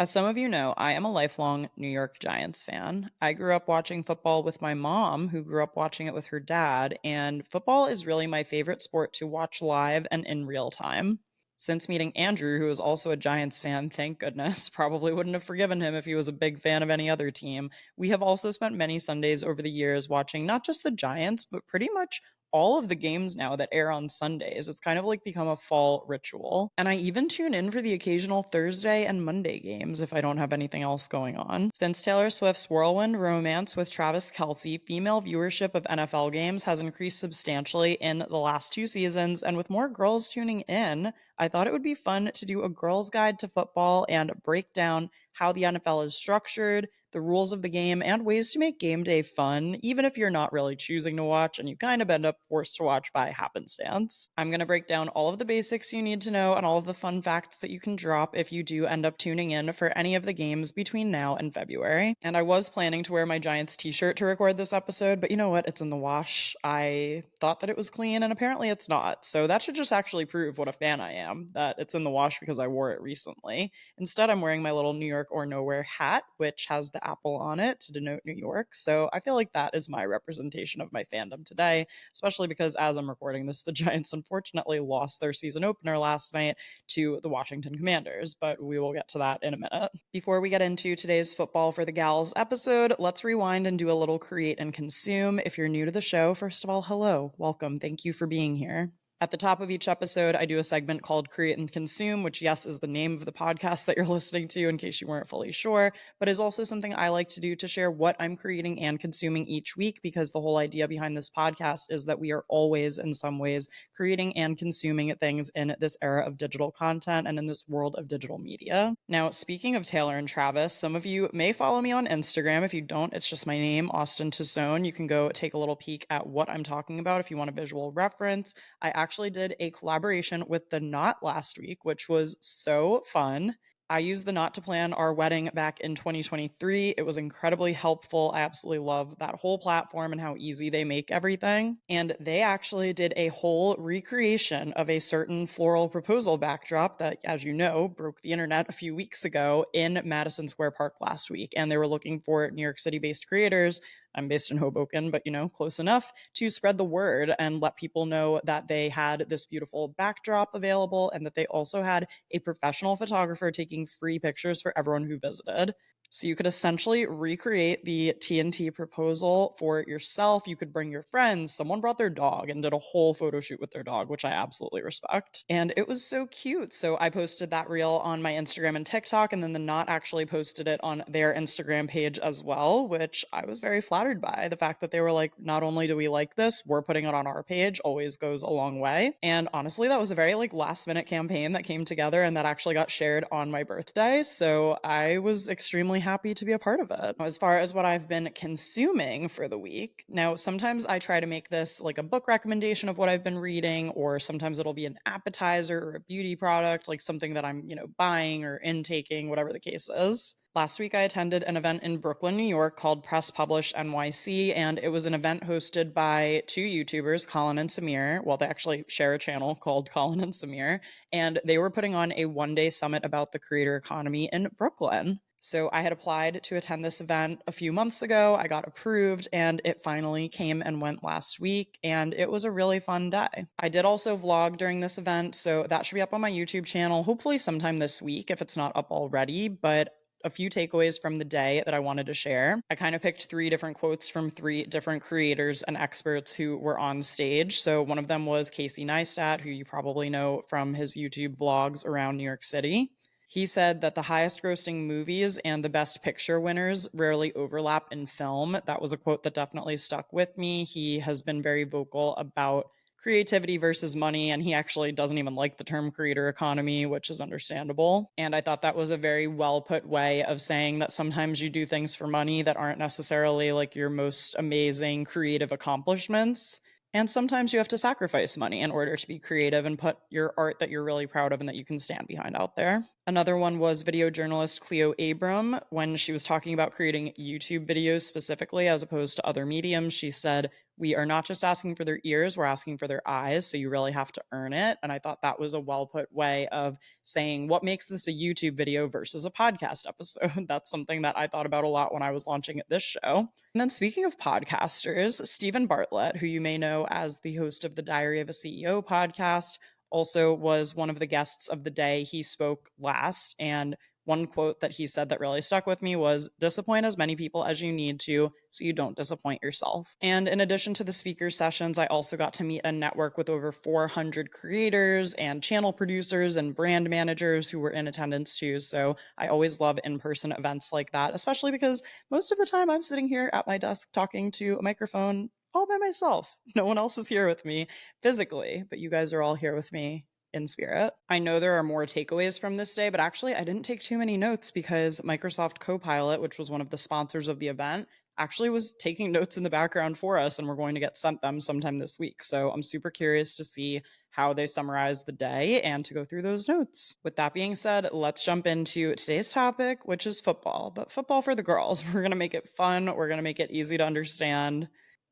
As some of you know, I am a lifelong New York Giants fan. I grew up watching football with my mom, who grew up watching it with her dad, and football is really my favorite sport to watch live and in real time. Since meeting Andrew, who is also a Giants fan, thank goodness, probably wouldn't have forgiven him if he was a big fan of any other team. We have also spent many Sundays over the years watching not just the Giants, but pretty much all of the games now that air on Sundays. It's kind of like become a fall ritual. And I even tune in for the occasional Thursday and Monday games if I don't have anything else going on. Since Taylor Swift's whirlwind romance with Travis Kelce, female viewership of NFL games has increased substantially in the last 2 seasons. And with more girls tuning in, I thought it would be fun to do a girl's guide to football and break down how the NFL is structured, the rules of the game, and ways to make game day fun, even if you're not really choosing to watch and you kind of end up forced to watch by happenstance. I'm going to break down all of the basics you need to know and all of the fun facts that you can drop if you do end up tuning in for any of the games between now and February. And I was planning to wear my Giants t-shirt to record this episode, but you know what? It's in the wash. I thought that it was clean, and apparently it's not. So that should just actually prove what a fan I am, that it's in the wash because I wore it recently. Instead, I'm wearing my little New York or Nowhere hat, which has the apple on it to denote New York. So I feel like that is my representation of my fandom today, especially because as I'm recording this, the Giants unfortunately lost their season opener last night to the Washington Commanders, but we will get to that in a minute. Before we get into today's Football for the Gals episode, let's rewind and do a little create and consume. If you're new to the show, first of all, hello, welcome, thank you for being here. At the top of each episode, I do a segment called Create and Consume, which, yes, is the name of the podcast that you're listening to in case you weren't fully sure, but is also something I like to do to share what I'm creating and consuming each week, because the whole idea behind this podcast is that we are always, in some ways, creating and consuming things in this era of digital content and in this world of digital media. Now, speaking of Taylor and Travis, some of you may follow me on Instagram. If you don't, it's just my name, Austin Tassone. You can go take a little peek at what I'm talking about if you want a visual reference. I actually did a collaboration with The Knot last week, which was so fun. I used The Knot to plan our wedding back in 2023. It was incredibly helpful. I absolutely love that whole platform and how easy they make everything. And they actually did a whole recreation of a certain floral proposal backdrop that, as you know, broke the internet a few weeks ago in Madison Square Park last week. And they were looking for New York City-based creators. I'm based in Hoboken, but close enough to spread the word and let people know that they had this beautiful backdrop available and that they also had a professional photographer taking free pictures for everyone who visited. So you could essentially recreate the TNT proposal for yourself. You could bring your friends. Someone brought their dog and did a whole photo shoot with their dog, which I absolutely respect. And it was so cute. So I posted that reel on my Instagram and TikTok, and then The Knot actually posted it on their Instagram page as well, which I was very flattered by. The fact that they were like, not only do we like this, we're putting it on our page always goes a long way. And honestly, that was a very last minute campaign that came together and that actually got shared on my birthday. So I was extremely happy to be a part of it. As far as what I've been consuming for the week, now sometimes I try to make this like a book recommendation of what I've been reading, or sometimes it'll be an appetizer or a beauty product, like something that I'm, buying or intaking, whatever the case is. Last week, I attended an event in Brooklyn, New York called Press Publish NYC, and it was an event hosted by two YouTubers, Colin and Samir. Well, they actually share a channel called Colin and Samir, and they were putting on a one-day summit about the creator economy in Brooklyn. So I had applied to attend this event a few months ago. I got approved, and it finally came and went last week, and it was a really fun day. I did also vlog during this event, so that should be up on my YouTube channel, hopefully sometime this week if it's not up already, but a few takeaways from the day that I wanted to share. I kind of picked 3 different quotes from 3 different creators and experts who were on stage. So one of them was Casey Neistat, who you probably know from his YouTube vlogs around New York City. He said that the highest grossing movies and the best picture winners rarely overlap in film. That was a quote that definitely stuck with me. He has been very vocal about creativity versus money, and he actually doesn't even like the term creator economy, which is understandable. And I thought that was a very well put way of saying that sometimes you do things for money that aren't necessarily like your most amazing creative accomplishments. And sometimes you have to sacrifice money in order to be creative and put your art that you're really proud of and that you can stand behind out there. Another one was video journalist Cleo Abram. When she was talking about creating YouTube videos specifically as opposed to other mediums, she said, "We are not just asking for their ears, we're asking for their eyes. So you really have to earn it." And I thought that was a well put way of saying what makes this a YouTube video versus a podcast episode. That's something that I thought about a lot when I was launching this show. And then speaking of podcasters, Stephen Bartlett, who you may know as the host of the Diary of a CEO podcast, also was one of the guests of the day. He spoke last, and one quote that he said that really stuck with me was, "Disappoint as many people as you need to so you don't disappoint yourself." And in addition to the speaker sessions, I also got to meet and network with over 400 creators and channel producers and brand managers who were in attendance too. So I always love in-person events like that, especially because most of the time I'm sitting here at my desk talking to a microphone all by myself. No one else is here with me physically, but you guys are all here with me in spirit. I know there are more takeaways from this day, but actually, I didn't take too many notes because Microsoft Copilot, which was one of the sponsors of the event, actually was taking notes in the background for us, and we're going to get sent them sometime this week. So I'm super curious to see how they summarize the day and to go through those notes. With that being said, let's jump into today's topic, which is football, but football for the girls. We're going to make it fun, we're going to make it easy to understand.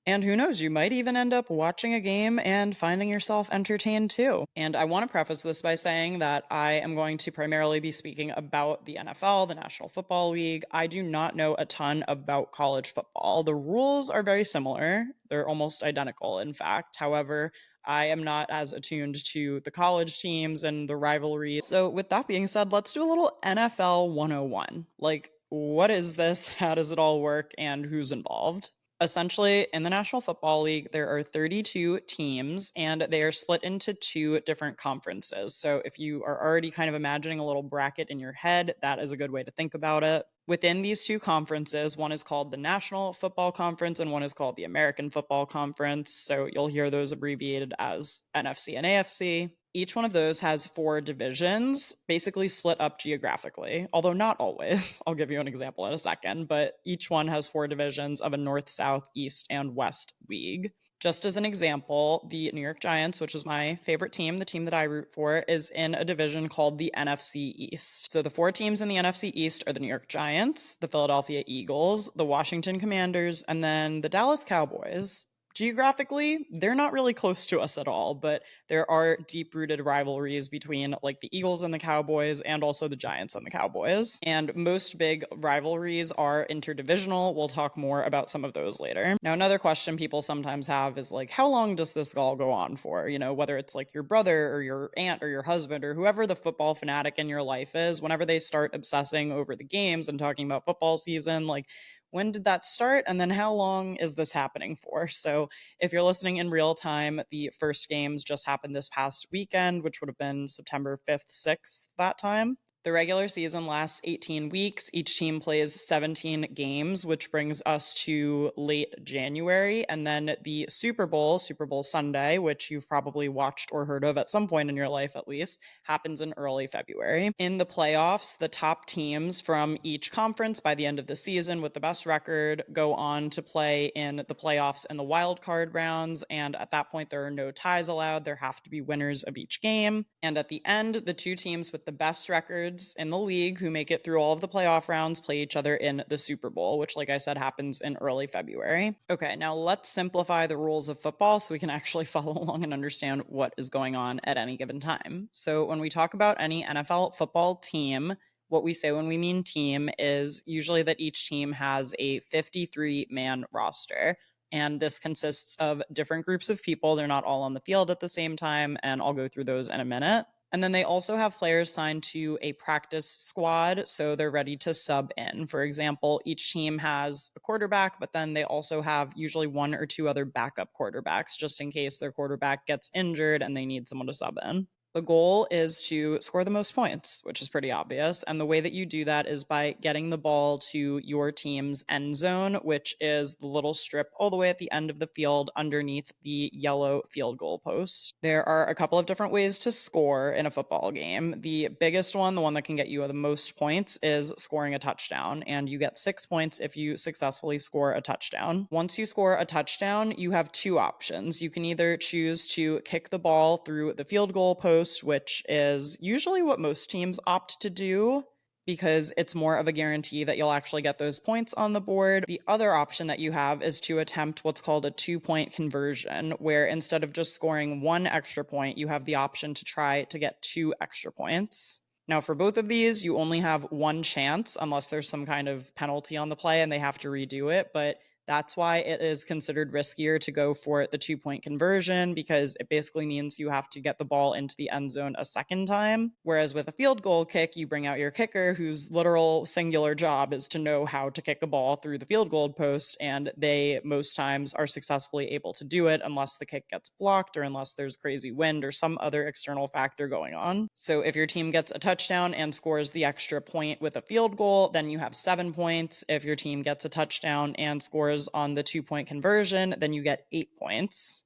And who knows, you might even end up watching a game and finding yourself entertained too. And I want to preface this by saying that I am going to primarily be speaking about the NFL, the National Football League. I do not know a ton about college football. The rules are very similar, they're almost identical, in fact. However, I am not as attuned to the college teams and the rivalries. So, with that being said, let's do a little NFL 101. Like, what is this? How does it all work? And who's involved? Essentially, in the National Football League, there are 32 teams and they are split into two different conferences. So, if you are already kind of imagining a little bracket in your head, that is a good way to think about it. Within these two conferences, one is called the National Football Conference and one is called the American Football Conference. So, you'll hear those abbreviated as NFC and AFC. Each one of those has four divisions, basically split up geographically, although not always. I'll give you an example in a second, but each one has four divisions of a north, south, east, and west league. Just as an example, the New York Giants, which is my favorite team, the team that I root for, is in a division called the NFC East. So the four teams in the NFC East are the New York Giants, the Philadelphia Eagles, the Washington Commanders, and then the Dallas Cowboys. Geographically, they're not really close to us at all, but there are deep-rooted rivalries between like the Eagles and the Cowboys and also the Giants and the Cowboys. And most big rivalries are interdivisional. We'll talk more about some of those later. Now, another question people sometimes have is like, how long does this all go on for? You know, whether it's like your brother or your aunt or your husband or whoever the football fanatic in your life is, whenever they start obsessing over the games and talking about football season, like, when did that start? And then how long is this happening for? So, if you're listening in real time, the first games just happened this past weekend, which would have been September 5th, 6th that time. The regular season lasts 18 weeks. Each team plays 17 games, which brings us to late January. And then the Super Bowl, Super Bowl Sunday, which you've probably watched or heard of at some point in your life at least, happens in early February. In the playoffs, the top teams from each conference by the end of the season with the best record go on to play in the playoffs and the wild card rounds. And at that point, there are no ties allowed. There have to be winners of each game. And at the end, the two teams with the best record in the league who make it through all of the playoff rounds play each other in the Super Bowl, which, like I said, happens in early February. Okay, now let's simplify the rules of football so we can actually follow along and understand what is going on at any given time. So, when we talk about any NFL football team, what we say when we mean team is usually that each team has a 53-man roster. And this consists of different groups of people. They're not all on the field at the same time, and I'll go through those in a minute. And then they also have players signed to a practice squad, so they're ready to sub in. For example, each team has a quarterback, but then they also have usually one or two other backup quarterbacks just in case their quarterback gets injured and they need someone to sub in. The goal is to score the most points, which is pretty obvious. And the way that you do that is by getting the ball to your team's end zone, which is the little strip all the way at the end of the field underneath the yellow field goal post. There are a couple of different ways to score in a football game. The biggest one, the one that can get you the most points, is scoring a touchdown. And you get 6 points if you successfully score a touchdown. Once you score a touchdown, you have two options. You can either choose to kick the ball through the field goal post post, which is usually what most teams opt to do because it's more of a guarantee that you'll actually get those points on the board. The other option that you have is to attempt what's called a 2-point conversion, where instead of just scoring 1 extra point, you have the option to try to get 2 extra points. Now, for both of these, you only have one chance unless there's some kind of penalty on the play and they have to redo it. But that's why it is considered riskier to go for the 2-point conversion, because it basically means you have to get the ball into the end zone a second time. Whereas with a field goal kick, you bring out your kicker, whose literal singular job is to know how to kick a ball through the field goal post. And they most times are successfully able to do it unless the kick gets blocked or unless there's crazy wind or some other external factor going on. So if your team gets a touchdown and scores the extra point with a field goal, then you have 7 points. If your team gets a touchdown and scores on the 2-point conversion, then you get 8 points.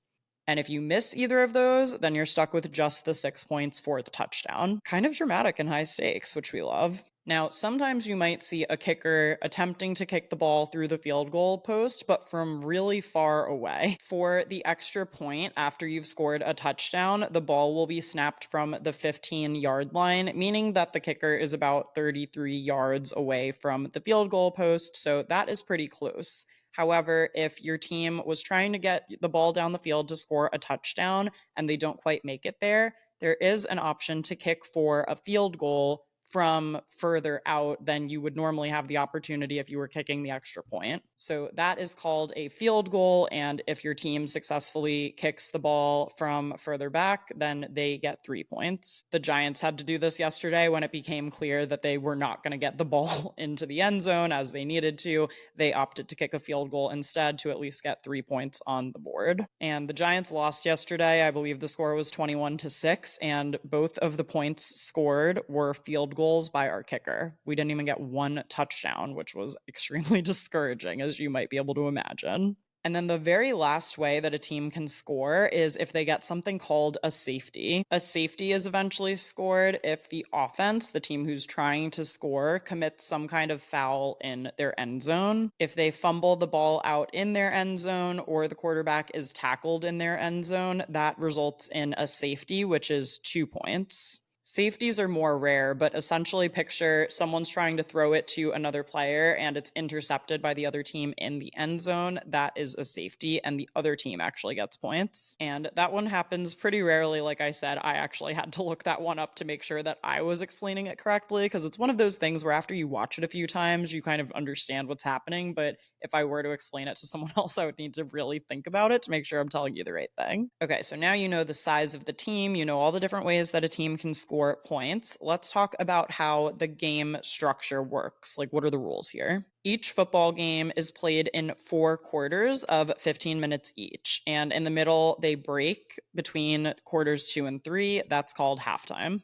And if you miss either of those, then you're stuck with just the 6 points for the touchdown. Kind of dramatic and high stakes, which we love. Now, sometimes you might see a kicker attempting to kick the ball through the field goal post, but from really far away. For the extra point, after you've scored a touchdown, the ball will be snapped from the 15-yard line, meaning that the kicker is about 33 yards away from the field goal post, so that is pretty close. However, if your team was trying to get the ball down the field to score a touchdown and they don't quite make it there is an option to kick for a field goal from further out than you would normally have the opportunity if you were kicking the extra point. So that is called a field goal, and if your team successfully kicks the ball from further back, then they get 3 points. The Giants had to do this yesterday when it became clear that they were not going to get the ball into the end zone as they needed to. They opted to kick a field goal instead to at least get 3 points on the board. And the Giants lost yesterday. I believe the score was 21-6, and both of the points scored were field goals by our kicker. We didn't even get one touchdown, which was extremely discouraging, as you might be able to imagine. And then the very last way that a team can score is if they get something called a safety. A safety is eventually scored if the offense, the team who's trying to score, commits some kind of foul in their end zone. If they fumble the ball out in their end zone or the quarterback is tackled in their end zone, that results in a safety, which is 2 points. Safeties are more rare, but essentially picture someone's trying to throw it to another player and it's intercepted by the other team in the end zone. That is a safety, and the other team actually gets points. And that one happens pretty rarely. Like I said, I actually had to look that one up to make sure that I was explaining it correctly, because it's one of those things where after you watch it a few times, you kind of understand what's happening. But if I were to explain it to someone else, I would need to really think about it to make sure I'm telling you the right thing. Okay, so now you know the size of the team, you know all the different ways that a team can score points. Let's talk about how the game structure works. Like, what are the rules here? Each football game is played in 4 quarters of 15 minutes each. And in the middle, they break between quarters 2 and 3. That's called halftime.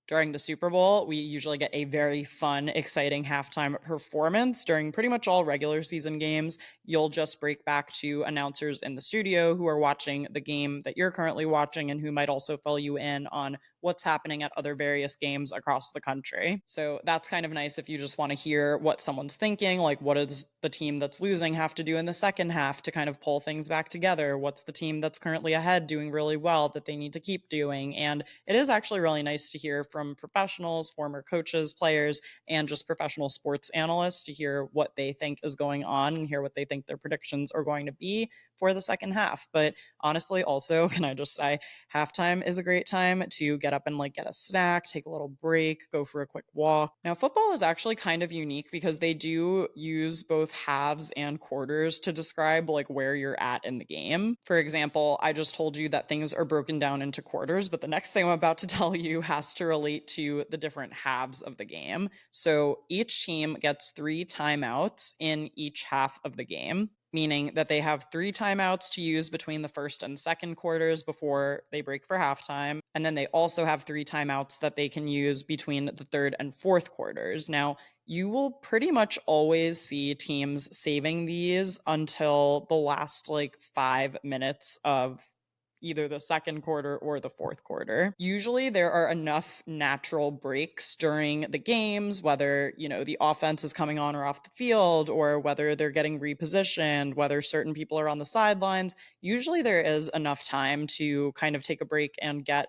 During the Super Bowl, we usually get a very fun, exciting halftime performance. During pretty much all regular season games, you'll just break back to announcers in the studio who are watching the game that you're currently watching and who might also fill you in on what's happening at other various games across the country. So that's kind of nice if you just want to hear what someone's thinking, like what does the team that's losing have to do in the second half to kind of pull things back together? What's the team that's currently ahead doing really well that they need to keep doing? And it is actually really nice to hear from professionals, former coaches, players, and just professional sports analysts to hear what they think is going on and hear what they think their predictions are going to be for the second half. But honestly, also, can I just say, halftime is a great time to get up and like get a snack, take a little break, go for a quick walk. Now, football is actually kind of unique because they do use both halves and quarters to describe like where you're at in the game. For example, I just told you that things are broken down into quarters, but the next thing I'm about to tell you has to relate to the different halves of the game. So each team gets 3 timeouts in each half of the game, meaning that they have 3 timeouts to use between the first and second quarters before they break for halftime. And then they also have 3 timeouts that they can use between the third and fourth quarters. Now, you will pretty much always see teams saving these until the last like 5 minutes of either the second quarter or the fourth quarter. Usually there are enough natural breaks during the games, whether, the offense is coming on or off the field, or whether they're getting repositioned, whether certain people are on the sidelines. Usually there is enough time to kind of take a break and get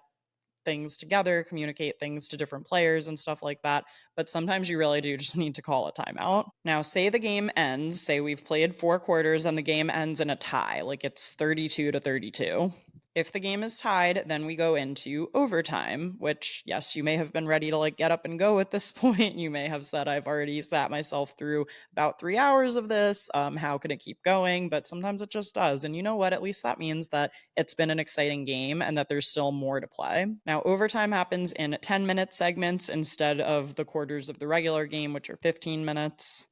things together, communicate things to different players and stuff like that. But sometimes you really do just need to call a timeout. Now, say the game ends, say we've played 4 quarters and the game ends in a tie, like it's 32-32. If the game is tied, then we go into overtime, which, yes, you may have been ready to like get up and go at this point. You may have said, I've already sat myself through about 3 hours of this. How can it keep going? But sometimes it just does. And you know what? At least that means that it's been an exciting game and that there's still more to play. Now, overtime happens in 10-minute segments instead of the quarters of the regular game, which are 15 minutes.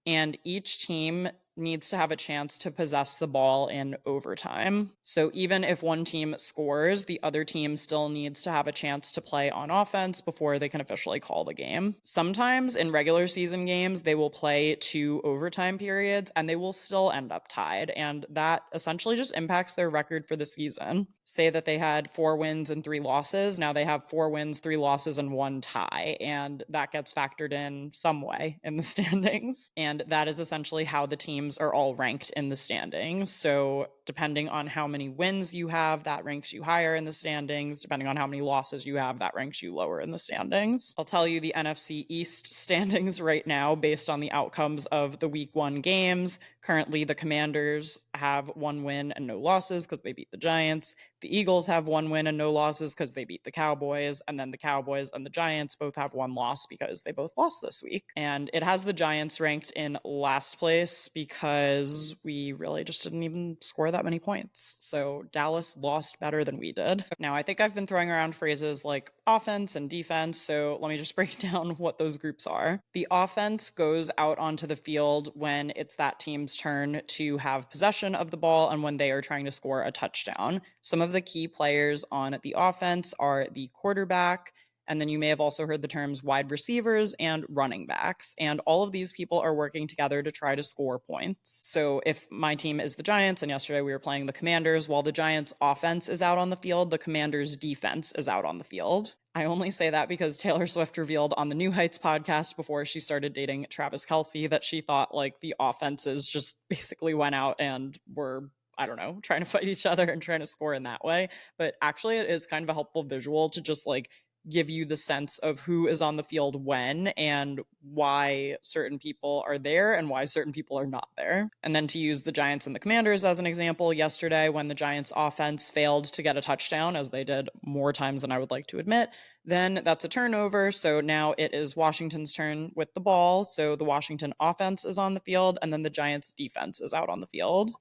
And each team needs to have a chance to possess the ball in overtime. So even if one team scores, the other team still needs to have a chance to play on offense before they can officially call the game. Sometimes in regular season games, they will play 2 overtime periods and they will still end up tied. And that essentially just impacts their record for the season. Say that they had 4 wins and 3 losses. Now they have 4 wins, 3 losses, and 1 tie. And that gets factored in some way in the standings. And that is essentially how the teams are all ranked in the standings. So depending on how many wins you have, that ranks you higher in the standings. Depending on how many losses you have, that ranks you lower in the standings. I'll tell you the NFC East standings right now based on the outcomes of the week 1 games. Currently, the Commanders have 1 win and no losses because they beat the Giants. The Eagles have 1 win and no losses because they beat the Cowboys. And then the Cowboys and the Giants both have 1 loss because they both lost this week. And it has the Giants ranked in last place because we really just didn't even score that many points. So Dallas lost better than we did. Now, I think I've been throwing around phrases like offense and defense. So let me just break down what those groups are. The offense goes out onto the field when it's that team's turn to have possession of the ball and when they are trying to score a touchdown. Some of the key players on the offense are the quarterback, and then you may have also heard the terms wide receivers and running backs. And all of these people are working together to try to score points. So if my team is the Giants, and yesterday we were playing the Commanders, while the Giants offense is out on the field, the Commanders defense is out on the field. I only say that because Taylor Swift revealed on the New Heights podcast before she started dating Travis Kelce that she thought like the offenses just basically went out and were, I don't know, trying to fight each other and trying to score in that way. But actually, it is kind of a helpful visual to just like give you the sense of who is on the field when and why certain people are there and why certain people are not there. And then to use the Giants and the Commanders as an example, yesterday when the Giants offense failed to get a touchdown, as they did more times than I would like to admit, then that's a turnover. So now it is Washington's turn with the ball. So the Washington offense is on the field and then the Giants defense is out on the field.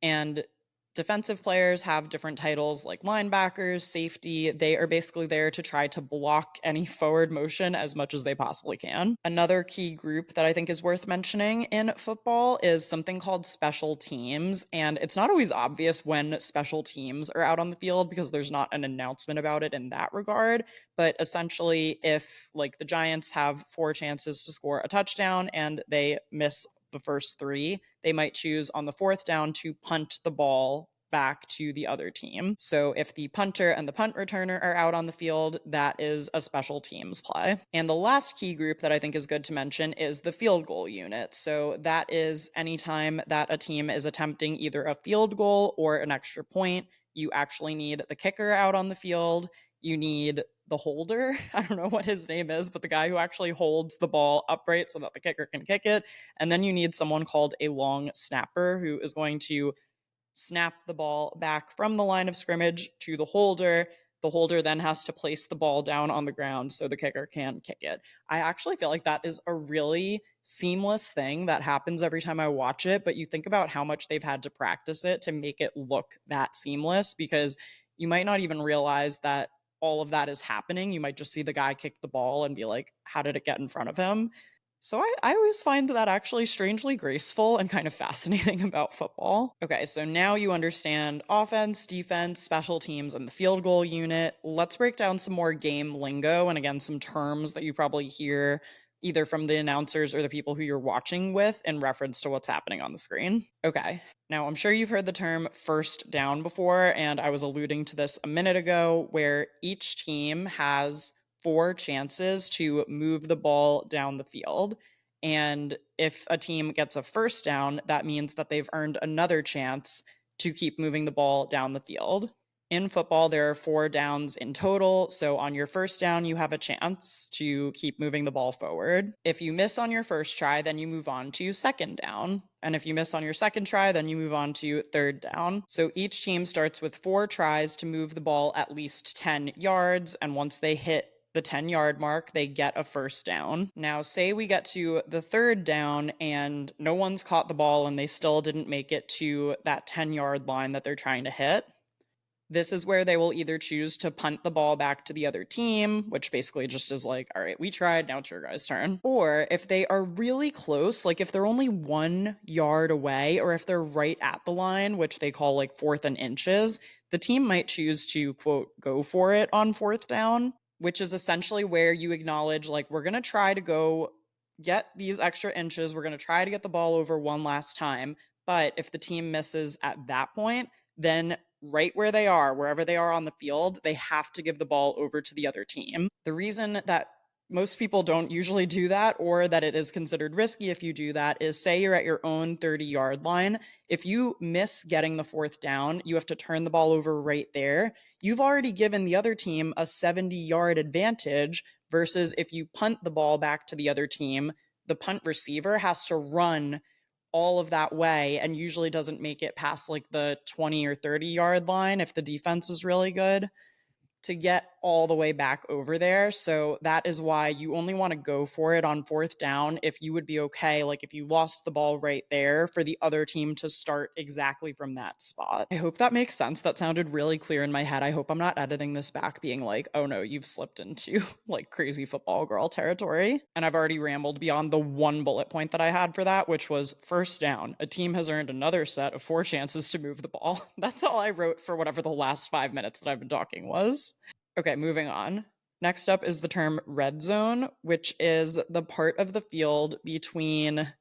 And defensive players have different titles like linebackers, safety. They are basically there to try to block any forward motion as much as they possibly can. Another key group that I think is worth mentioning in football is something called special teams. And it's not always obvious when special teams are out on the field because there's not an announcement about it in that regard. But essentially, if like the Giants have 4 chances to score a touchdown and they miss the first 3, they might choose on the 4th down to punt the ball back to the other team. So if the punter and the punt returner are out on the field, that is a special teams play. And the last key group that I think is good to mention is the field goal unit. So that is anytime that a team is attempting either a field goal or an extra point, you actually need the kicker out on the field. You need the holder. I don't know what his name is, but the guy who actually holds the ball upright so that the kicker can kick it. And then you need someone called a long snapper who is going to snap the ball back from the line of scrimmage to the holder. The holder then has to place the ball down on the ground so the kicker can kick it. I actually feel like that is a really seamless thing that happens every time I watch it, but you think about how much they've had to practice it to make it look that seamless because you might not even realize that all of that is happening. You might just see the guy kick the ball and be like, how did it get in front of him? So I always find that actually strangely graceful and kind of fascinating about football. Okay, so now you understand offense, defense, special teams, and the field goal unit. Let's break down some more game lingo and again, some terms that you probably hear either from the announcers or the people who you're watching with in reference to what's happening on the screen. Okay, now I'm sure you've heard the term first down before, and I was alluding to this a minute ago, where each team has 4 chances to move the ball down the field. And if a team gets a first down, that means that they've earned another chance to keep moving the ball down the field. In football, there are 4 downs in total. So on your first down, you have a chance to keep moving the ball forward. If you miss on your first try, then you move on to second down. And if you miss on your second try, then you move on to third down. So each team starts with 4 tries to move the ball at least 10 yards. And once they hit the 10-yard mark, they get a first down. Now, say we get to the third down and no one's caught the ball and they still didn't make it to that 10-yard line that they're trying to hit. This is where they will either choose to punt the ball back to the other team, which basically just is like, all right, we tried, now it's your guys' turn. Or if they are really close, like if they're only 1 yard away, or if they're right at the line, which they call like fourth and inches, the team might choose to, quote, go for it on fourth down, which is essentially where you acknowledge, like, we're going to try to go get these extra inches. We're going to try to get the ball over one last time. But if the team misses at that point, then right where they are, wherever they are on the field, they have to give the ball over to the other team. The reason that most people don't usually do that, or that it is considered risky if you do that, is say you're at your own 30-yard line. If you miss getting the fourth down, you have to turn the ball over right there. You've already given the other team a 70-yard advantage versus if you punt the ball back to the other team, the punt receiver has to run all of that way and usually doesn't make it past like the 20 or 30-yard line if the defense is really good to get all the way back over there. So that is why you only want to go for it on fourth down if you would be okay, like if you lost the ball right there, for the other team to start exactly from that spot. I hope that makes sense. That sounded really clear in my head. I hope I'm not editing this back being like, oh no, you've slipped into like crazy football girl territory. And I've already rambled beyond the one bullet point that I had for that, which was first down. A team has earned another set of 4 chances to move the ball. That's all I wrote for whatever the last 5 minutes that I've been talking was. Okay, moving on. Next up is the term red zone, which is the part of the field between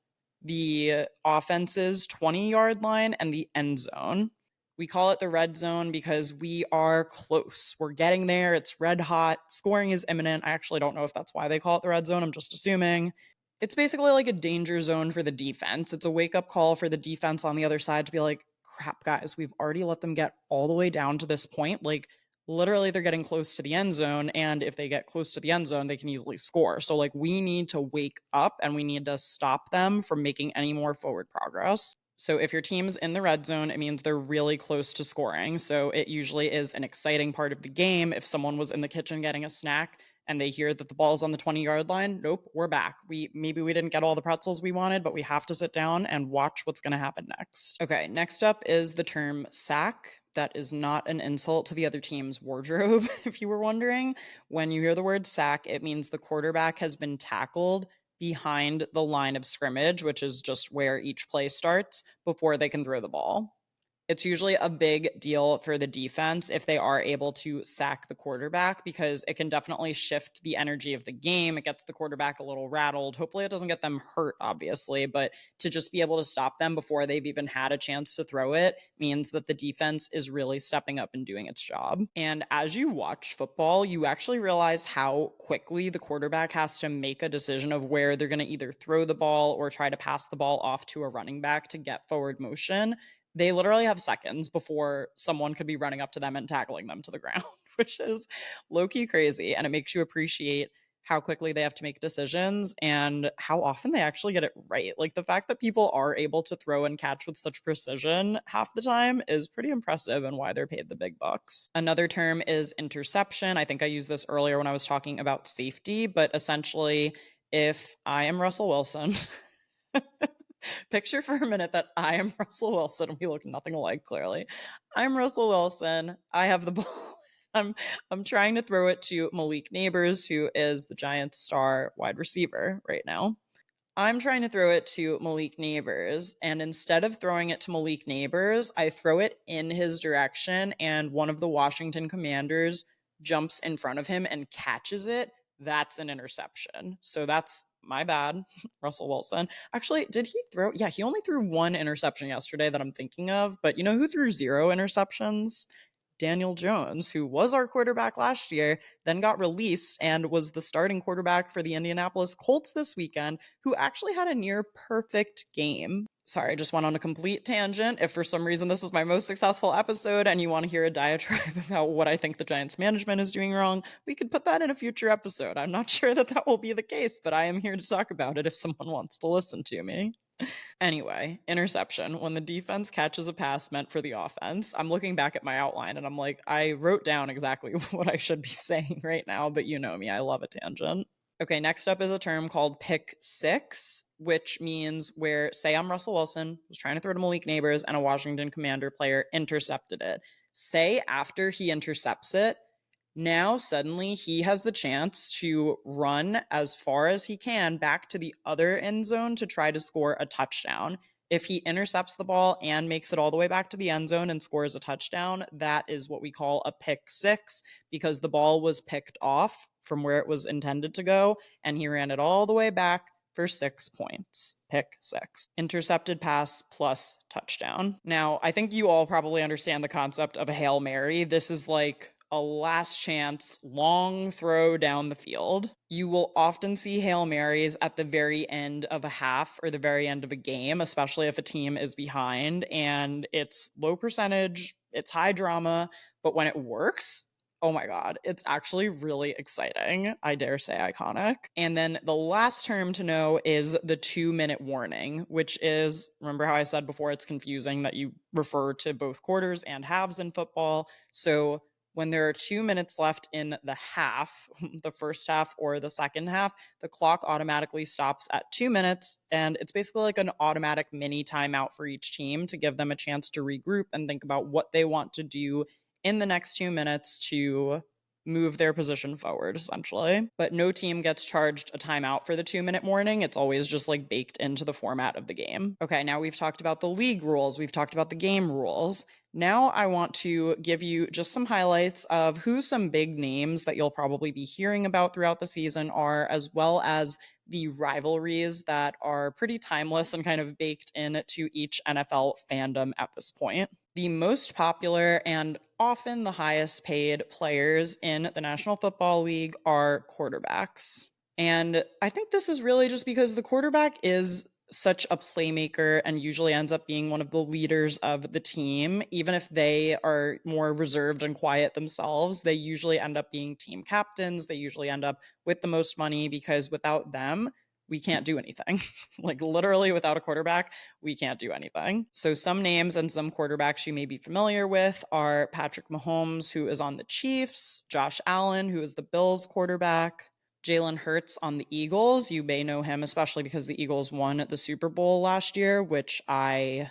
the offense's 20-yard line and the end zone. We call it the red zone because we are close. We're getting there. It's red hot. Scoring is imminent. I actually don't know if that's why they call it the red zone. I'm just assuming. It's basically like a danger zone for the defense. It's a wake-up call for the defense on the other side to be like, crap, guys, we've already let them get all the way down to this point. Like, literally they're getting close to the end zone, and if they get close to the end zone, they can easily score. So like we need to wake up and we need to stop them from making any more forward progress. So if your team's in the red zone, it means they're really close to scoring. So it usually is an exciting part of the game. If someone was in the kitchen getting a snack and they hear that the ball's on the 20-yard line, nope, we're back. Maybe we didn't get all the pretzels we wanted, but we have to sit down and watch what's going to happen next. Okay, next up is the term sack. That is not an insult to the other team's wardrobe, if you were wondering. When you hear the word sack, it means the quarterback has been tackled behind the line of scrimmage, which is just where each play starts, before they can throw the ball. It's usually a big deal for the defense if they are able to sack the quarterback, because it can definitely shift the energy of the game. It gets the quarterback a little rattled. Hopefully it doesn't get them hurt, obviously, but to just be able to stop them before they've even had a chance to throw it means that the defense is really stepping up and doing its job. And as you watch football, you actually realize how quickly the quarterback has to make a decision of where they're going to either throw the ball or try to pass the ball off to a running back to get forward motion. They literally have seconds before someone could be running up to them and tackling them to the ground, which is low-key crazy. And it makes you appreciate how quickly they have to make decisions and how often they actually get it right. Like the fact that people are able to throw and catch with such precision half the time is pretty impressive, and why they're paid the big bucks. Another term is interception. I think I used this earlier when I was talking about safety, but essentially, if I am Russell Wilson, picture for a minute that I am Russell Wilson and we look nothing alike, clearly. I'm Russell Wilson. I have the ball. I'm trying to throw it to Malik Neighbors, who is the Giants' star wide receiver right now. I'm trying to throw it to Malik Neighbors, and instead of throwing it to Malik Neighbors, I throw it in his direction, and one of the Washington Commanders jumps in front of him and catches it. That's an interception. So that's my bad, Russell Wilson. Actually, did he throw? Yeah, he only threw 1 interception yesterday that I'm thinking of, but you know who threw 0 interceptions? Daniel Jones, who was our quarterback last year, then got released and was the starting quarterback for the Indianapolis Colts this weekend, who actually had a near perfect game. Sorry, I just went on a complete tangent. If for some reason this is my most successful episode and you want to hear a diatribe about what I think the Giants management is doing wrong, we could put that in a future episode. I'm not sure that that will be the case, but I am here to talk about it if someone wants to listen to me. Anyway, interception. When the defense catches a pass meant for the offense, I'm looking back at my outline and I'm like, I wrote down exactly what I should be saying right now, but you know me, I love a tangent. Okay, next up is a term called pick six, which means where, say, I'm Russell Wilson, was trying to throw to Malik Neighbors, and a Washington Commander player intercepted it. Say after he intercepts it, now suddenly he has the chance to run as far as he can back to the other end zone to try to score a touchdown. If he intercepts the ball and makes it all the way back to the end zone and scores a touchdown, that is what we call a pick six, because the ball was picked off from where it was intended to go and he ran it all the way back for 6 points. Pick six. Intercepted pass plus touchdown. Now, I think you all probably understand the concept of a Hail Mary. This is like a last chance long throw down the field. You will often see Hail Marys at the very end of a half or the very end of a game, especially if a team is behind, and it's low percentage, it's high drama, but when it works, oh my God, it's actually really exciting. I dare say iconic. And then the last term to know is the 2-minute warning, which is, remember how I said before, it's confusing that you refer to both quarters and halves in football. So when there are 2 minutes left in the half, the first half or the second half, the clock automatically stops at 2 minutes. And it's basically like an automatic mini timeout for each team to give them a chance to regroup and think about what they want to do in the next 2 minutes to move their position forward, essentially. But no team gets charged a timeout for the 2-minute warning. It's always just like baked into the format of the game. Okay, now we've talked about the league rules, we've talked about the game rules. Now I want to give you just some highlights of who some big names that you'll probably be hearing about throughout the season are, as well as the rivalries that are pretty timeless and kind of baked into each NFL fandom at this point. The most popular and often the highest paid players in the National Football League are quarterbacks. And I think this is really just because the quarterback is such a playmaker and usually ends up being one of the leaders of the team. Even if they are more reserved and quiet themselves, they usually end up being team captains. They usually end up with the most money because without them, we can't do anything. Like literally without a quarterback, we can't do anything. So some names and some quarterbacks you may be familiar with are Patrick Mahomes, who is on the Chiefs, Josh Allen, who is the Bills quarterback, Jalen Hurts on the Eagles. You may know him especially because the Eagles won the Super Bowl last year, which I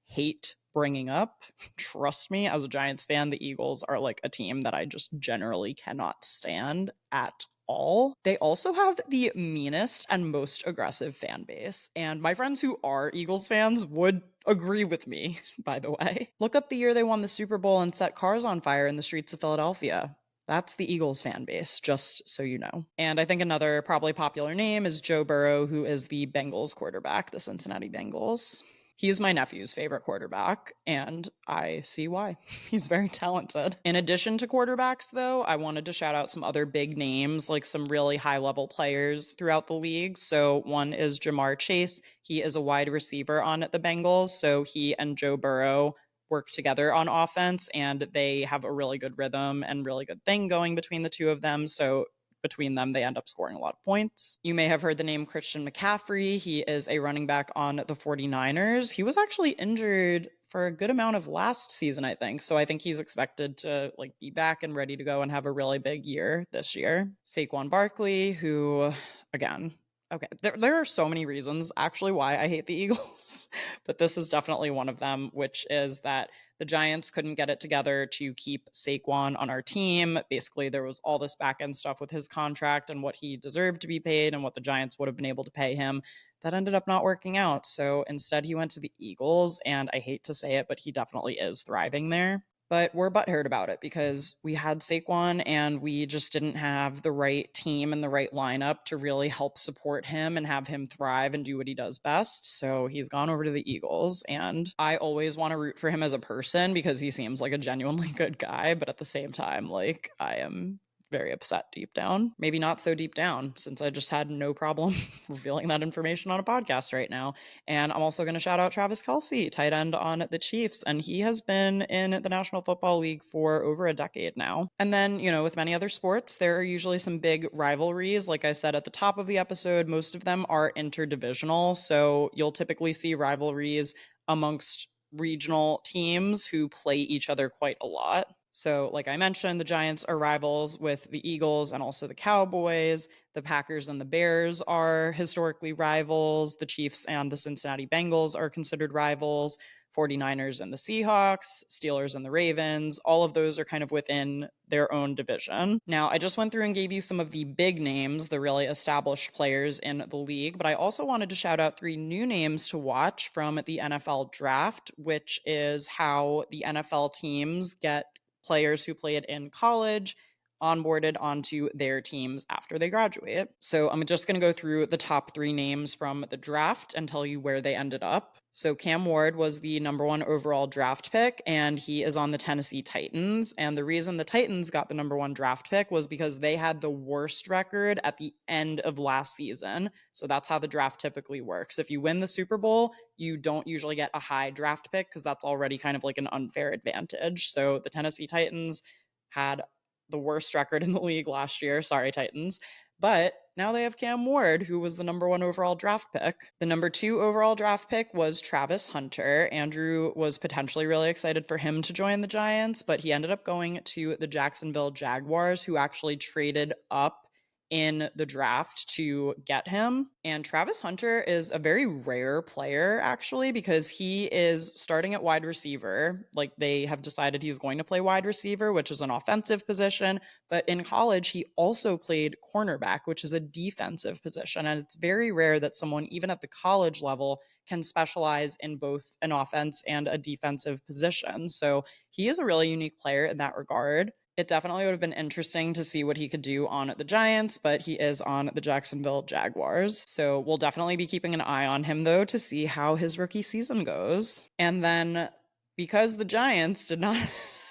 hate bringing up. Trust me, as a Giants fan, the Eagles are like a team that I just generally cannot stand at all. They also have the meanest and most aggressive fan base. And my friends who are Eagles fans would agree with me, by the way. Look up the year they won the Super Bowl and set cars on fire in the streets of Philadelphia. That's the Eagles fan base, just so you know. And I think another probably popular name is Joe Burrow, who is the Bengals quarterback, the Cincinnati Bengals. He's my nephew's favorite quarterback, and I see why. He's very talented. In addition to quarterbacks, though, I wanted to shout out some other big names, like some really high-level players throughout the league. So one is Jamar Chase. He is a wide receiver on the Bengals, so he and Joe Burrow work together on offense, and they have a really good rhythm and really good thing going between the two of them. So between them, they end up scoring a lot of points. You may have heard the name Christian McCaffrey. He is a running back on the 49ers. He was actually injured for a good amount of last season, I think. So I think he's expected to like be back and ready to go and have a really big year this year. Saquon Barkley, who, again, okay, there are so many reasons actually why I hate the Eagles, but this is definitely one of them, which is that the Giants couldn't get it together to keep Saquon on our team. Basically, there was all this back end stuff with his contract and what he deserved to be paid and what the Giants would have been able to pay him. That ended up not working out. So instead, he went to the Eagles, and I hate to say it, but he definitely is thriving there. But we're butthurt about it because we had Saquon and we just didn't have the right team and the right lineup to really help support him and have him thrive and do what he does best. So he's gone over to the Eagles, and I always want to root for him as a person because he seems like a genuinely good guy. But at the same time, like I am very upset deep down. Maybe not so deep down, since I just had no problem revealing that information on a podcast right now. And I'm also going to shout out Travis Kelce, tight end on the Chiefs. And he has been in the National Football League for over a decade now. And then, with many other sports, there are usually some big rivalries. Like I said at the top of the episode, most of them are interdivisional. So you'll typically see rivalries amongst regional teams who play each other quite a lot. So, like I mentioned, the Giants are rivals with the Eagles and also the Cowboys. The Packers and the Bears are historically rivals. The Chiefs and the Cincinnati Bengals are considered rivals. 49ers and the Seahawks, Steelers and the Ravens, all of those are kind of within their own division. Now, I just went through and gave you some of the big names, the really established players in the league, but I also wanted to shout out 3 new names to watch from the NFL draft, which is how the NFL teams get players who played in college onboarded onto their teams after they graduate. So I'm just going to go through the top 3 names from the draft and tell you where they ended up. So Cam Ward was the number 1 overall draft pick, and he is on the Tennessee Titans. And the reason the Titans got the number 1 draft pick was because they had the worst record at the end of last season. So that's how the draft typically works. If you win the Super Bowl, you don't usually get a high draft pick because that's already kind of like an unfair advantage. So the Tennessee Titans had the worst record in the league last year. Sorry, Titans. But now they have Cam Ward, who was the number 1 overall draft pick. The number 2 overall draft pick was Travis Hunter. Andrew was potentially really excited for him to join the Giants, but he ended up going to the Jacksonville Jaguars, who actually traded up in the draft to get him. And Travis Hunter is a very rare player, actually, because he is starting at wide receiver. Like, they have decided he's going to play wide receiver, which is an offensive position. But in college, he also played cornerback, which is a defensive position. And it's very rare that someone, even at the college level, can specialize in both an offense and a defensive position. So he is a really unique player in that regard. It definitely would have been interesting to see what he could do on the Giants, but he is on the Jacksonville Jaguars. So we'll definitely be keeping an eye on him, though, to see how his rookie season goes. And then because the Giants did not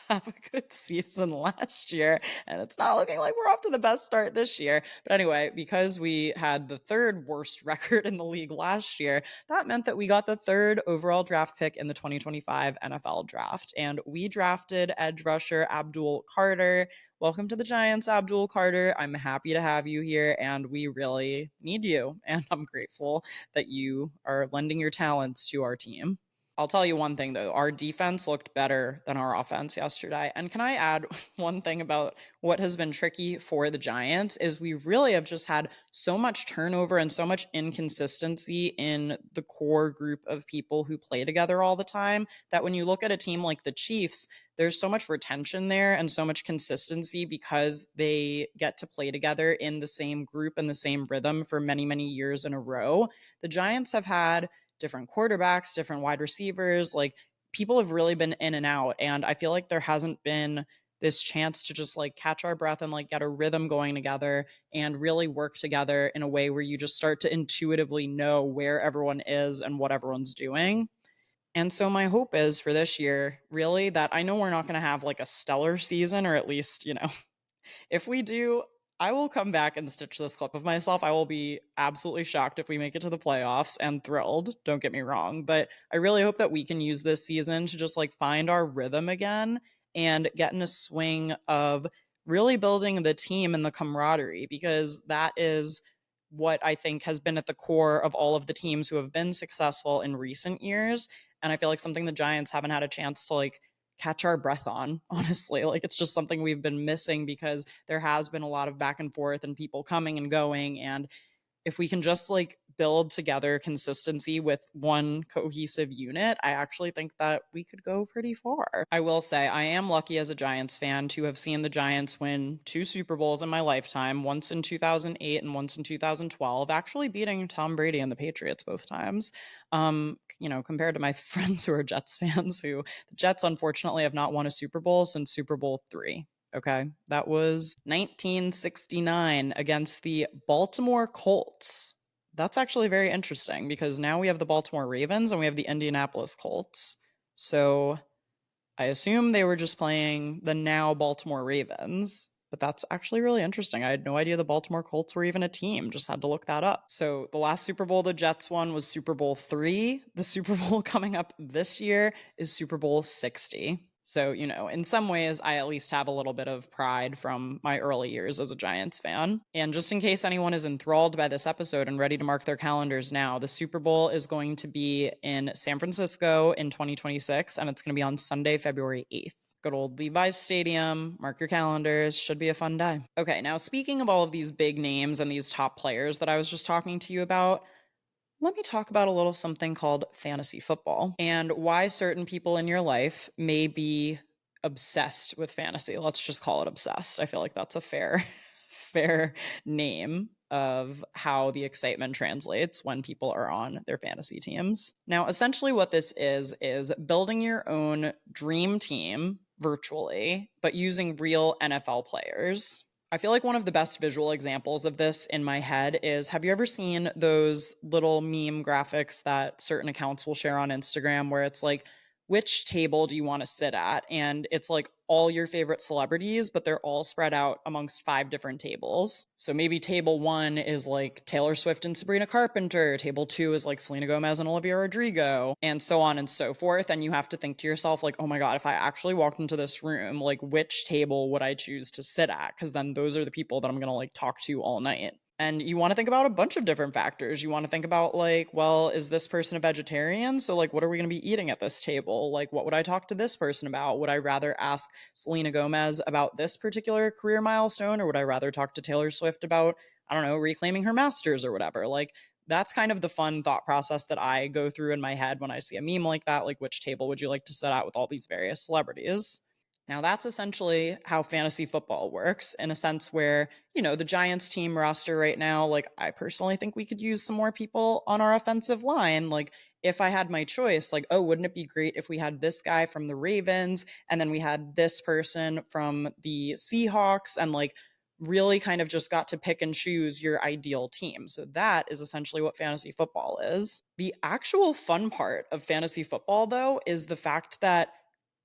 have a good season last year, and it's not looking like we're off to the best start this year. But anyway, because we had the 3rd worst record in the league last year, that meant that we got the 3rd overall draft pick in the 2025 NFL draft. And we drafted edge rusher Abdul Carter. Welcome to the Giants, Abdul Carter. I'm happy to have you here, and we really need you. And I'm grateful that you are lending your talents to our team. I'll tell you one thing, though. Our defense looked better than our offense yesterday. And can I add one thing about what has been tricky for the Giants is we really have just had so much turnover and so much inconsistency in the core group of people who play together all the time that when you look at a team like the Chiefs, there's so much retention there and so much consistency because they get to play together in the same group and the same rhythm for many, many years in a row. The Giants have had different quarterbacks, different wide receivers. Like, people have really been in and out. And I feel like there hasn't been this chance to just like catch our breath and like get a rhythm going together and really work together in a way where you just start to intuitively know where everyone is and what everyone's doing. And so my hope is for this year, really, that I know we're not going to have like a stellar season, or at least, if we do, I will come back and stitch this clip of myself. I will be absolutely shocked if we make it to the playoffs and thrilled. Don't get me wrong. But I really hope that we can use this season to just like find our rhythm again and get in a swing of really building the team and the camaraderie, because that is what I think has been at the core of all of the teams who have been successful in recent years. And I feel like something the Giants haven't had a chance to like catch our breath on, honestly. Like, it's just something we've been missing because there has been a lot of back and forth and people coming and going. And if we can just like build together consistency with one cohesive unit, I actually think that we could go pretty far. I will say I am lucky as a Giants fan to have seen the Giants win 2 Super Bowls in my lifetime, once in 2008 and once in 2012, actually beating Tom Brady and the Patriots both times. Compared to my friends who are Jets fans, who the Jets unfortunately have not won a Super Bowl since Super Bowl 3. Okay, that was 1969 against the Baltimore Colts. That's actually very interesting because now we have the Baltimore Ravens and we have the Indianapolis Colts. So I assume they were just playing the now Baltimore Ravens. But that's actually really interesting. I had no idea the Baltimore Colts were even a team. Just had to look that up. So the last Super Bowl the Jets won was Super Bowl 3. The Super Bowl coming up this year is Super Bowl 60. So, in some ways, I at least have a little bit of pride from my early years as a Giants fan. And just in case anyone is enthralled by this episode and ready to mark their calendars now, the Super Bowl is going to be in San Francisco in 2026, and it's going to be on Sunday, February 8th. Good old Levi's Stadium. Mark your calendars. Should be a fun day. Okay, now speaking of all of these big names and these top players that I was just talking to you about, let me talk about a little something called fantasy football and why certain people in your life may be obsessed with fantasy. Let's just call it obsessed. I feel like that's a fair name of how the excitement translates when people are on their fantasy teams. Now, essentially what this is building your own dream team virtually, but using real NFL players. I feel like one of the best visual examples of this in my head is, have you ever seen those little meme graphics that certain accounts will share on Instagram where it's like, which table do you want to sit at? And it's like all your favorite celebrities, but they're all spread out amongst 5 different tables. So maybe table 1 is like Taylor Swift and Sabrina Carpenter. Table 2 is like Selena Gomez and Olivia Rodrigo, and so on and so forth. And you have to think to yourself, like, oh my God, if I actually walked into this room, like, which table would I choose to sit at? Because then those are the people that I'm going to like talk to all night. And you want to think about a bunch of different factors. You want to think about, like, well, is this person a vegetarian? So, like, what are we going to be eating at this table? Like, what would I talk to this person about? Would I rather ask Selena Gomez about this particular career milestone, or would I rather talk to Taylor Swift about, I don't know, reclaiming her masters or whatever? Like, that's kind of the fun thought process that I go through in my head when I see a meme like that. Like, which table would you like to sit at with all these various celebrities? Now, that's essentially how fantasy football works, in a sense where, the Giants team roster right now, like, I personally think we could use some more people on our offensive line. Like, if I had my choice, like, oh, wouldn't it be great if we had this guy from the Ravens and then we had this person from the Seahawks, and like really kind of just got to pick and choose your ideal team. So that is essentially what fantasy football is. The actual fun part of fantasy football, though, is the fact that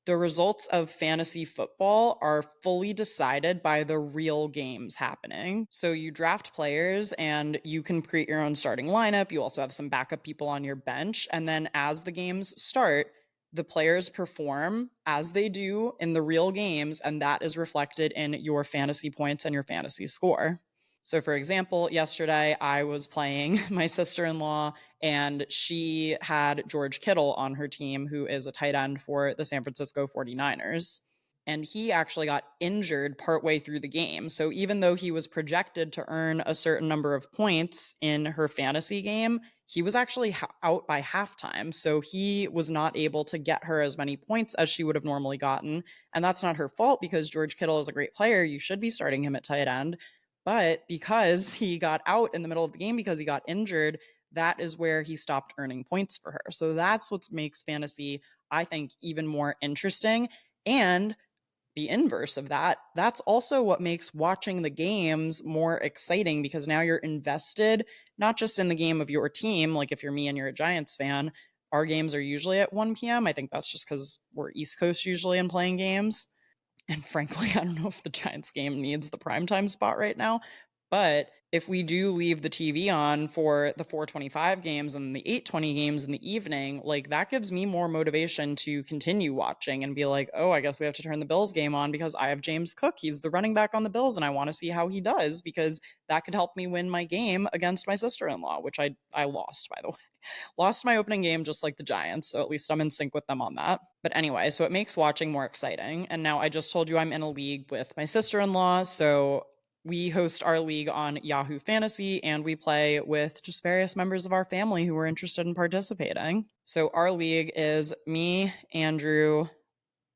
the results of fantasy football are fully decided by the real games happening. So you draft players and you can create your own starting lineup. You also have some backup people on your bench. And then as the games start, the players perform as they do in the real games, and that is reflected in your fantasy points and your fantasy score. So, for example, yesterday I was playing my sister in law, and she had George Kittle on her team, who is a tight end for the San Francisco 49ers. And he actually got injured partway through the game. So, even though he was projected to earn a certain number of points in her fantasy game, he was actually out by halftime. So, he was not able to get her as many points as she would have normally gotten. And that's not her fault, because George Kittle is a great player. You should be starting him at tight end. But because he got out in the middle of the game because he got injured, that is where he stopped earning points for her. So that's what makes fantasy, I think, even more interesting. And the inverse of that, that's also what makes watching the games more exciting, because now you're invested not just in the game of your team. Like if you're me and you're a Giants fan, our games are usually at 1 p.m. I think that's just because we're East Coast usually in playing games. And frankly, I don't know if the Giants game needs the primetime spot right now. But if we do leave the TV on for the 4:25 games and the 8:20 games in the evening, like that gives me more motivation to continue watching and be like, oh, I guess we have to turn the Bills game on because I have James Cook. He's the running back on the Bills, and I want to see how he does, because that could help me win my game against my sister-in-law, which I lost, by the way. Lost my opening game just like the Giants, so at least I'm in sync with them on that. But anyway, so it makes watching more exciting. And now I just told you I'm in a league with my sister-in-law, so we host our league on Yahoo Fantasy, and we play with just various members of our family who are interested in participating. So our league is me, Andrew,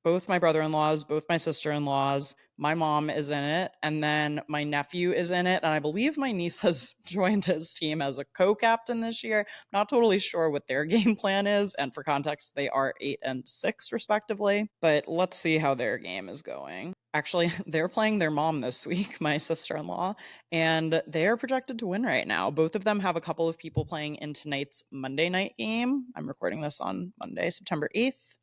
both my brother-in-laws, both my sister-in-laws, my mom is in it, and then my nephew is in it, and I believe my niece has joined his team as a co-captain this year. Not totally sure what their game plan is, and for context, they are 8 and 6 respectively, but let's see how their game is going. Actually, they're playing their mom this week, my sister-in-law, and they are projected to win right now. Both of them have a couple of people playing in tonight's Monday night game. I'm recording this on Monday, September 8th.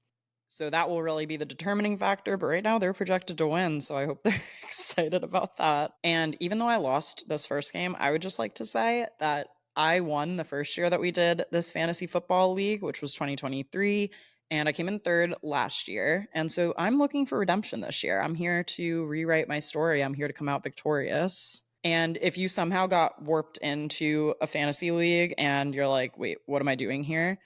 So that will really be the determining factor. But right now they're projected to win. So I hope they're excited about that. And even though I lost this first game, I would just like to say that I won the first year that we did this fantasy football league, which was 2023. And I came in third last year. And so I'm looking for redemption this year. I'm here to rewrite my story. I'm here to come out victorious. And if you somehow got warped into a fantasy league and you're like, wait, what am I doing here?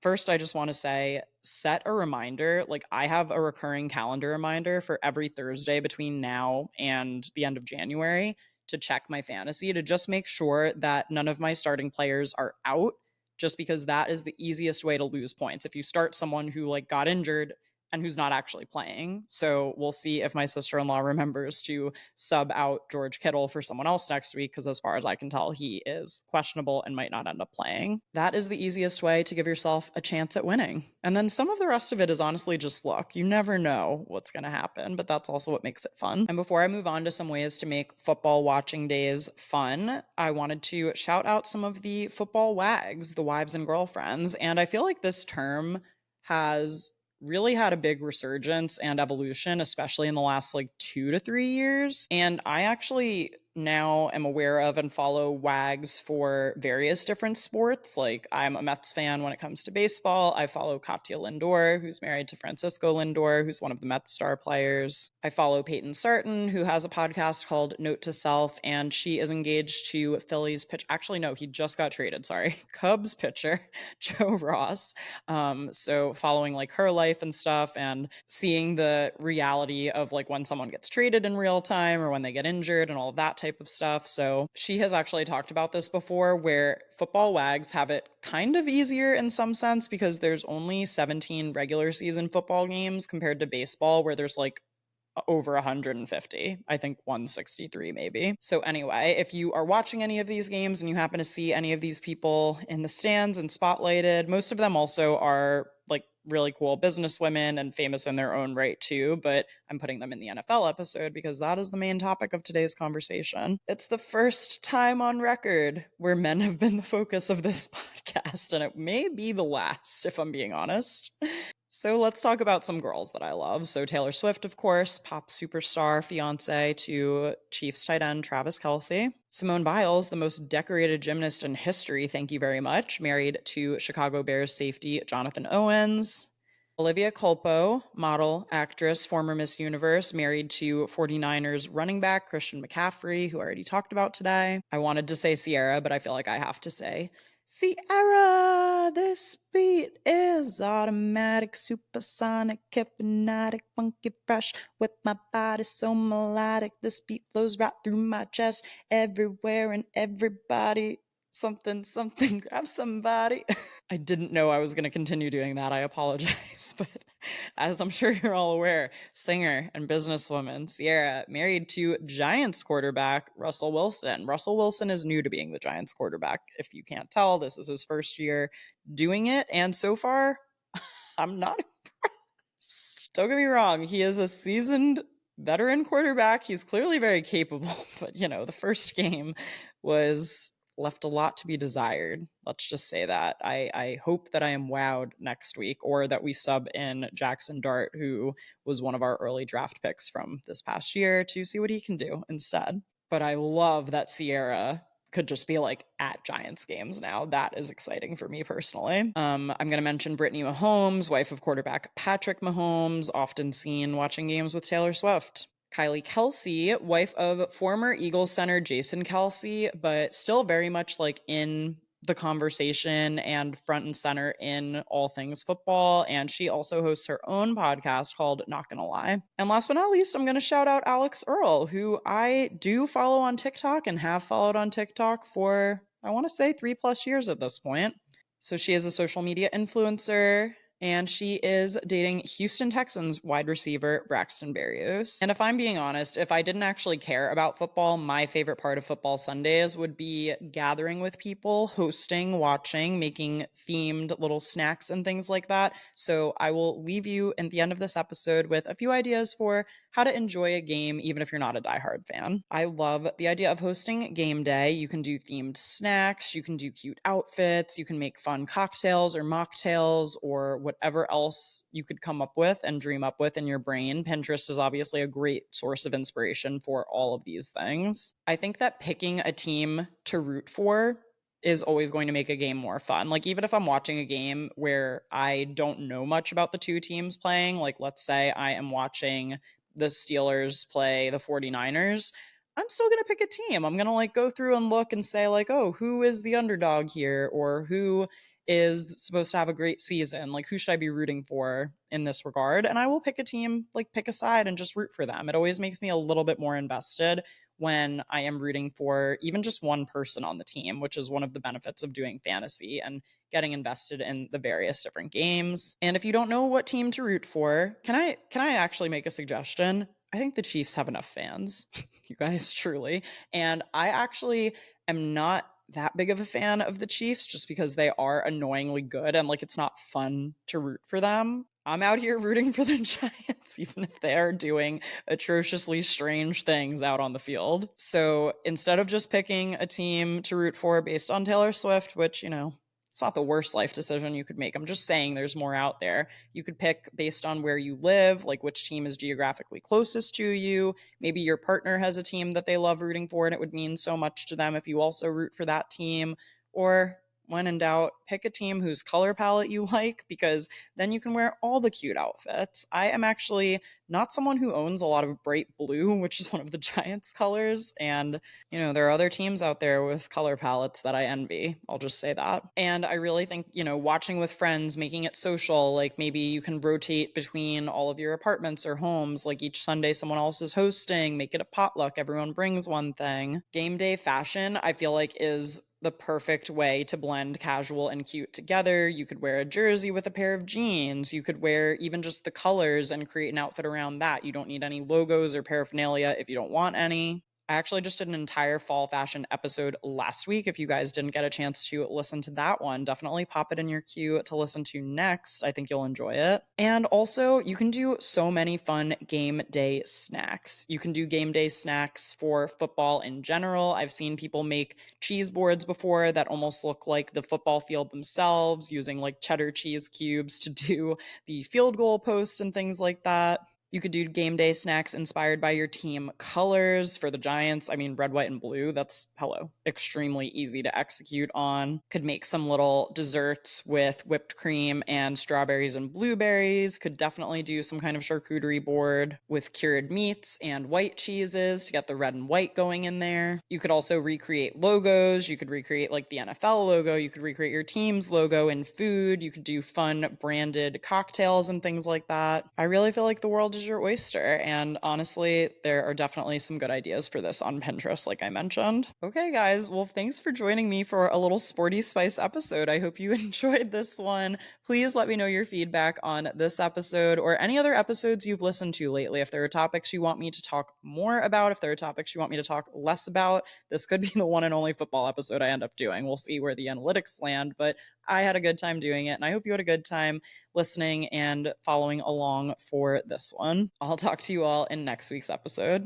First, I just want to say set a reminder. Like, I have a recurring calendar reminder for every Thursday between now and the end of January to check my fantasy to just make sure that none of my starting players are out, just because that is the easiest way to lose points. If you start someone who like got injured and who's not actually playing. So we'll see if my sister-in-law remembers to sub out George Kittle for someone else next week, because as far as I can tell, he is questionable and might not end up playing. That is the easiest way to give yourself a chance at winning. And then some of the rest of it is honestly just luck. You never know what's going to happen, but that's also what makes it fun. And before I move on to some ways to make football watching days fun, I wanted to shout out some of the football wags, the wives and girlfriends. And I feel like this term has really had a big resurgence and evolution, especially in the last like 2 to 3 years. And I actually now am aware of and follow WAGs for various different sports. Like, I'm a Mets fan when it comes to baseball. I follow Katya Lindor, who's married to Francisco Lindor, who's one of the Mets star players. I follow Peyton Sarton, who has a podcast called Note to Self, and she is engaged to Phillies pitch. Actually, no, he just got traded. Sorry, Cubs pitcher Joe Ross. So following like her life and stuff and seeing the reality of like when someone gets traded in real time or when they get injured and all of that type of stuff. So she has actually talked about this before, where football wags have it kind of easier in some sense because there's only 17 regular season football games compared to baseball, where there's like over 150, I think 163 maybe. So anyway, if you are watching any of these games and you happen to see any of these people in the stands and spotlighted, most of them also are like really cool businesswomen and famous in their own right too, but I'm putting them in the NFL episode because that is the main topic of today's conversation. It's the first time on record where men have been the focus of this podcast, and it may be the last, if I'm being honest. So let's talk about some girls that I love. So Taylor Swift, of course, pop superstar, fiance to Chiefs tight end Travis Kelce. Simone Biles, the most decorated gymnast in history, thank you very much, married to Chicago Bears safety Jonathan Owens. Olivia Culpo, model, actress, former Miss Universe, married to 49ers running back Christian McCaffrey, who I already talked about today. I wanted to say Sierra, but I feel like I have to say Sierra. This beat is automatic, supersonic, hypnotic, funky fresh, with my body so melodic. This beat flows right through my chest, everywhere and everybody. Something, something, grab somebody. I didn't know I was going to continue doing that. I apologize. But as I'm sure you're all aware, singer and businesswoman Sierra married to Giants quarterback Russell Wilson. Russell Wilson is new to being the Giants quarterback. If you can't tell, this is his first year doing it. And so far, I'm not impressed. Don't get me wrong. He is a seasoned veteran quarterback. He's clearly very capable. But, the first game was left a lot to be desired. Let's just say that. I hope that I am wowed next week, or that we sub in Jackson Dart, who was one of our early draft picks from this past year, to see what he can do instead. But I love that Sierra could just be like at Giants games now. That is exciting for me personally. I'm going to mention Brittany Mahomes, wife of quarterback Patrick Mahomes, often seen watching games with Taylor Swift. Kylie Kelce, wife of former Eagles center Jason Kelce, but still very much like in the conversation and front and center in all things football. And she also hosts her own podcast called Not Gonna Lie. And last but not least, I'm going to shout out Alex Earl, who I do follow on TikTok and have followed on TikTok for, I want to say, 3+ years at this point. So she is a social media influencer, and she is dating Houston Texans wide receiver Braxton Berrios. And if I'm being honest, if I didn't actually care about football, my favorite part of football Sundays would be gathering with people, hosting, watching, making themed little snacks and things like that. So I will leave you at the end of this episode with a few ideas for how to enjoy a game even if you're not a diehard fan. I love the idea of hosting game day. You can do themed snacks, you can do cute outfits, you can make fun cocktails or mocktails or whatever else you could come up with and dream up with in your brain. Pinterest is obviously a great source of inspiration for all of these things. I think that picking a team to root for is always going to make a game more fun. Like, even if I'm watching a game where I don't know much about the two teams playing, like let's say I am watching the Steelers play the 49ers, I'm still going to pick a team. I'm going to like go through and look and say like, "Oh, who is the underdog here, or who is supposed to have a great season? Like, who should I be rooting for in this regard?" And I will pick a team, like pick a side and just root for them. It always makes me a little bit more invested when I am rooting for even just one person on the team, which is one of the benefits of doing fantasy and getting invested in the various different games. And if you don't know what team to root for, can I actually make a suggestion? I think the Chiefs have enough fans. You guys, truly. And I actually am not that big of a fan of the Chiefs just because they are annoyingly good and like it's not fun to root for them. I'm out here rooting for the Giants, even if they're doing atrociously strange things out on the field. So instead of just picking a team to root for based on Taylor Swift, which, it's not the worst life decision you could make. I'm just saying there's more out there. You could pick based on where you live, like which team is geographically closest to you. Maybe your partner has a team that they love rooting for and it would mean so much to them if you also root for that team. Or when in doubt, pick a team whose color palette you like, because then you can wear all the cute outfits. I am actually not someone who owns a lot of bright blue, which is one of the Giants' colors. And, there are other teams out there with color palettes that I envy. I'll just say that. And I really think, watching with friends, making it social, like maybe you can rotate between all of your apartments or homes. Like each Sunday, someone else is hosting, make it a potluck. Everyone brings one thing. Game day fashion, I feel like, is the perfect way to blend casual and cute together. You could wear a jersey with a pair of jeans. You could wear even just the colors and create an outfit around that. You don't need any logos or paraphernalia if you don't want any. I actually just did an entire fall fashion episode last week. If you guys didn't get a chance to listen to that one, definitely pop it in your queue to listen to next. I think you'll enjoy it. And also, you can do so many fun game day snacks. You can do game day snacks for football in general. I've seen people make cheese boards before that almost look like the football field themselves, using like cheddar cheese cubes to do the field goal post and things like that. You could do game day snacks inspired by your team colors. For the Giants, I mean, red, white, and blue. That's, extremely easy to execute on. Could make some little desserts with whipped cream and strawberries and blueberries. Could definitely do some kind of charcuterie board with cured meats and white cheeses to get the red and white going in there. You could also recreate logos. You could recreate like the NFL logo. You could recreate your team's logo in food. You could do fun branded cocktails and things like that. I really feel like the world is your oyster. And honestly, there are definitely some good ideas for this on Pinterest, like I mentioned. Okay, guys. Well, thanks for joining me for a little sporty spice episode. I hope you enjoyed this one. Please let me know your feedback on this episode or any other episodes you've listened to lately. If there are topics you want me to talk more about, if there are topics you want me to talk less about, this could be the one and only football episode I end up doing. We'll see where the analytics land, but I had a good time doing it, and I hope you had a good time listening and following along for this one. I'll talk to you all in next week's episode.